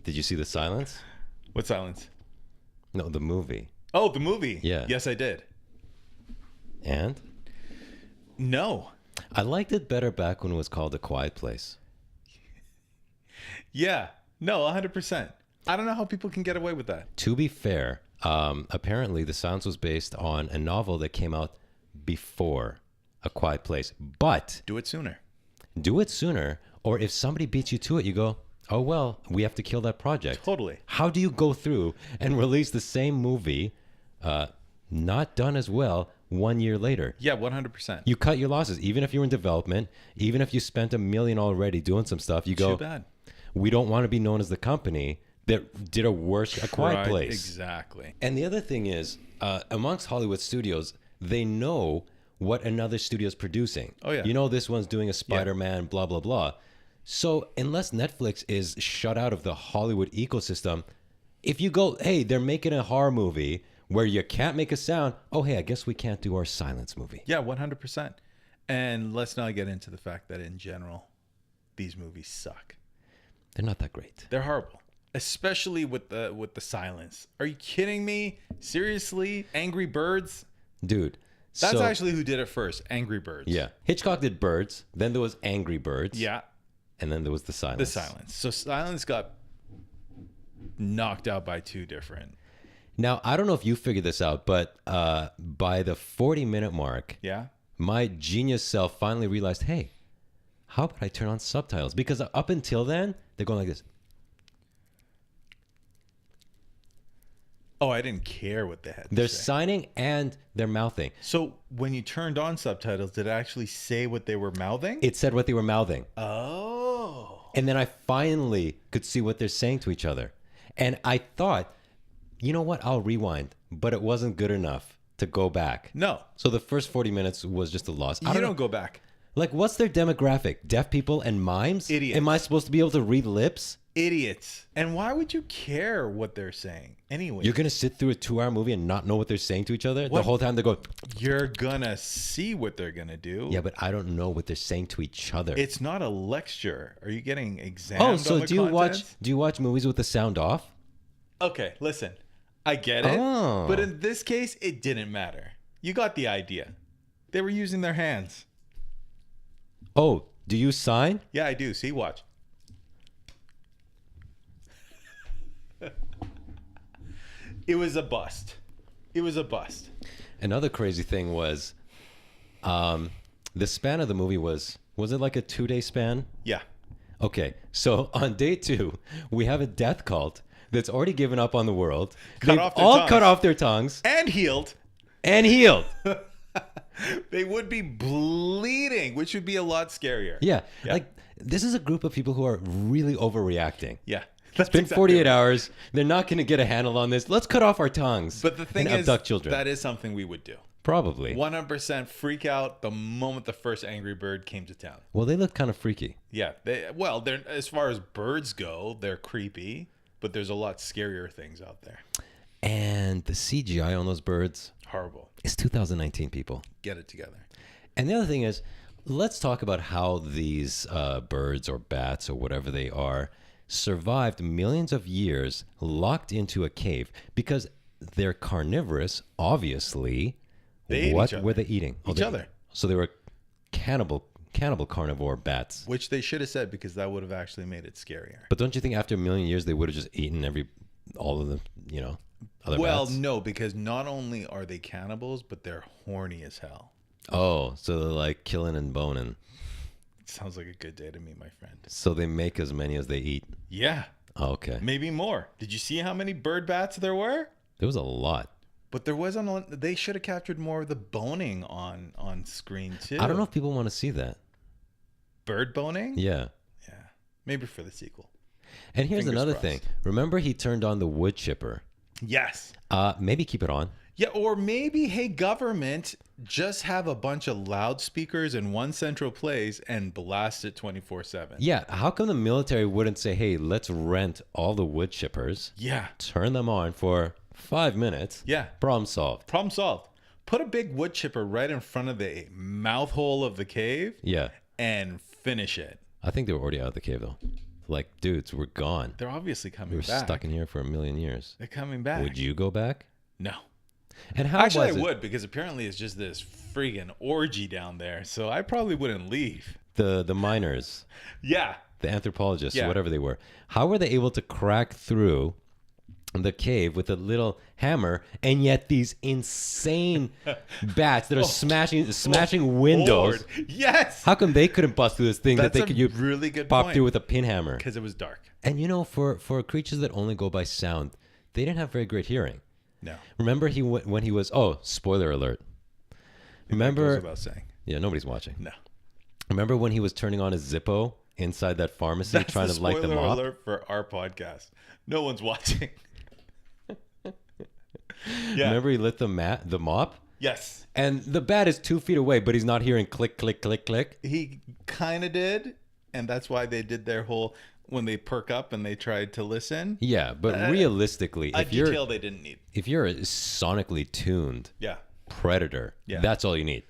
Did you see The Silence? What Silence? No, the movie. Oh, the movie. Yeah. Yes, I did. And? No. I liked it better back when it was called A Quiet Place. Yeah. No, 100%. I don't know how people can get away with that. To be fair, apparently The Silence was based on a novel that came out before A Quiet Place. But Do it sooner. do it sooner, or if somebody beats you to it, you go, oh, well, we have to kill that project. Totally. How do you go through and release the same movie, not done as well, 1 year later? Yeah, 100%. You cut your losses. Even if you're in development, even if you spent $1 million already doing some stuff, you go, Too bad. we don't want to be known as the company that did a worse A Quiet Right, Place. Exactly. And the other thing is, amongst Hollywood studios, they know what another studio is producing. Oh, yeah. You know, this one's doing a Spider-Man, blah, blah, blah. So unless Netflix is shut out of the Hollywood ecosystem, if you go, hey, they're making a horror movie where you can't make a sound, oh, hey, I guess we can't do our silence movie. Yeah, 100%. And let's not get into the fact that in general, these movies suck. They're not that great. They're horrible, especially with the silence. Are you kidding me? Seriously? Angry Birds? Dude. That's so, actually who did it first. Angry Birds. Yeah. Hitchcock did Birds. Then there was Angry Birds. Yeah. And then there was The Silence. The Silence. So Silence got knocked out by two different. Now, I don't know if you figured this out, but by the 40-minute mark, Yeah. my genius self finally realized, hey, how about I turn on subtitles? Because up until then, they're going like this. Oh, I didn't care what they had to They're say. signing and they're mouthing. So when you turned on subtitles, did it actually say what they were mouthing? It said what they were mouthing. Oh. And then I finally could see what they're saying to each other. And I thought, you know what? I'll rewind. But it wasn't good enough to go back. No. So the first 40 minutes was just a loss. You don't go back. Like, what's their demographic? Deaf people and mimes? Idiots. Am I supposed to be able to read lips? Idiots. And why would you care what they're saying? Anyway, You're going to sit through a 2-hour movie and not know what they're saying to each other? What? The whole time they go, you're gonna see what they're gonna do. yeah, but I don't know what they're saying to each other. It's not a lecture. Are you getting examined? Oh, so on the do you contents? watch movies with the sound off? Okay, listen. I get it. Oh. But in this case, it didn't matter. You got the idea. They were using their hands. Oh, do you sign? Yeah, I do. See, watch. It was a bust. It was a bust. Another crazy thing was the span of the movie was it like a 2-day span? Yeah. Okay, so on day 2, we have a death cult that's already given up on the world. They've off their all tongues. cut off their tongues And healed. and healed. They would be bleeding, which would be a lot scarier. Yeah, Yeah. like this is a group of people who are really overreacting. Yeah. It's been 48 hours. They're not going to get a handle on this. Let's cut off our tongues. But the thing and is, abduct children. that is something we would do. Probably. 100% freak out the moment the first Angry Bird came to town. Well, they look kind of freaky. Yeah. They're as far as birds go, they're creepy, but there's a lot scarier things out there. And the CGI on those birds Horrible. is 2019, people. Get it together. And the other thing is, let's talk about how these birds or bats or whatever they are survived millions of years locked into a cave because they're carnivorous, obviously. They ate what each other. were they eating? Each other. So they were cannibal carnivore bats. Which they should have said because that would have actually made it scarier. But don't you think after a million years they would have just eaten all of the, other Well, bats? no, because not only are they cannibals, but they're horny as hell. Oh, so they're like killing and boning. Sounds like a good day to me, my friend. So they make as many as they eat. Yeah, Oh, okay. maybe more. Did you see how many bird bats there were? There was a lot. But there wasn't. They should have captured more of the boning on screen too. I don't know if people want to see that. Bird boning. Yeah. Yeah, maybe for the sequel. And here's Fingers another crossed. thing. Remember he turned on the wood chipper. Yes. Maybe keep it on. Yeah, or maybe, hey, government, just have a bunch of loudspeakers in one central place and blast it 24/7. Yeah. How come the military wouldn't say, hey, let's rent all the wood chippers, Yeah. turn them on for 5 minutes. Yeah. Problem solved. Problem solved. Put a big wood chipper right in front of the mouth hole of the cave Yeah. and finish it. I think they were already out of the cave though. like, dudes, we're gone. They're obviously coming We're back. stuck in here for 1,000,000 years. They're coming back. Would you go back? No. And how Actually, I was it? would, because apparently it's just this friggin' orgy down there. So I probably wouldn't leave. The miners, Yeah. the anthropologists, Yeah. whatever they were, how were they able to crack through the cave with a little hammer, and yet these insane bats that are smashing windows? Lord. Yes. How come they couldn't bust through this thing That's that they could really good pop point. through with a pin hammer? Because it was dark. And you know, for creatures that only go by sound, they didn't have very great hearing. No. Remember when he was, spoiler alert. That Remember, goes without saying. yeah, nobody's watching. No. Remember when he was turning on his Zippo inside that pharmacy That's trying the to light them spoiler up? alert for our podcast. No one's watching. Yeah. Remember he lit the mop? Yes. And the bat is 2 feet away, but he's not hearing click, click, click, click. He kind of did. And that's why they did their whole, when they perk up and they tried to listen. Yeah, but realistically, A detail they didn't need. if you're a sonically tuned Yeah. predator, Yeah. that's all you need.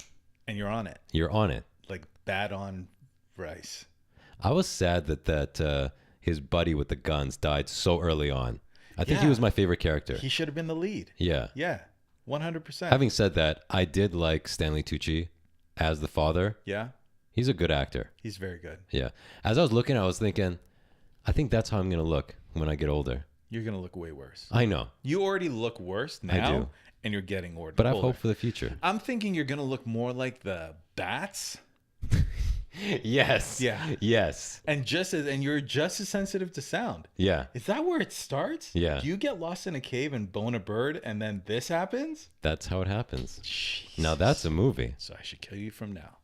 And you're on it. You're on it. Like bat on rice. I was sad that his buddy with the guns died so early on. I think he Yeah. was my favorite character. He should have been the lead. Yeah. Yeah. 100%. Having said that, I did like Stanley Tucci as the father. Yeah. He's a good actor. He's very good. Yeah. As I was looking, I was thinking, I think that's how I'm going to look when I get older. You're going to look way worse. I know, You already look worse now. do. And you're getting older. but I have hope for the future. I'm thinking you're going to look more like the bats. Yes. Yeah. Yes. And you're just as sensitive to sound. Yeah. Is that where it starts? Yeah. Do you get lost in a cave and bone a bird and then this happens? That's how it happens. Jeez. Now that's a movie. So I should kill you from now.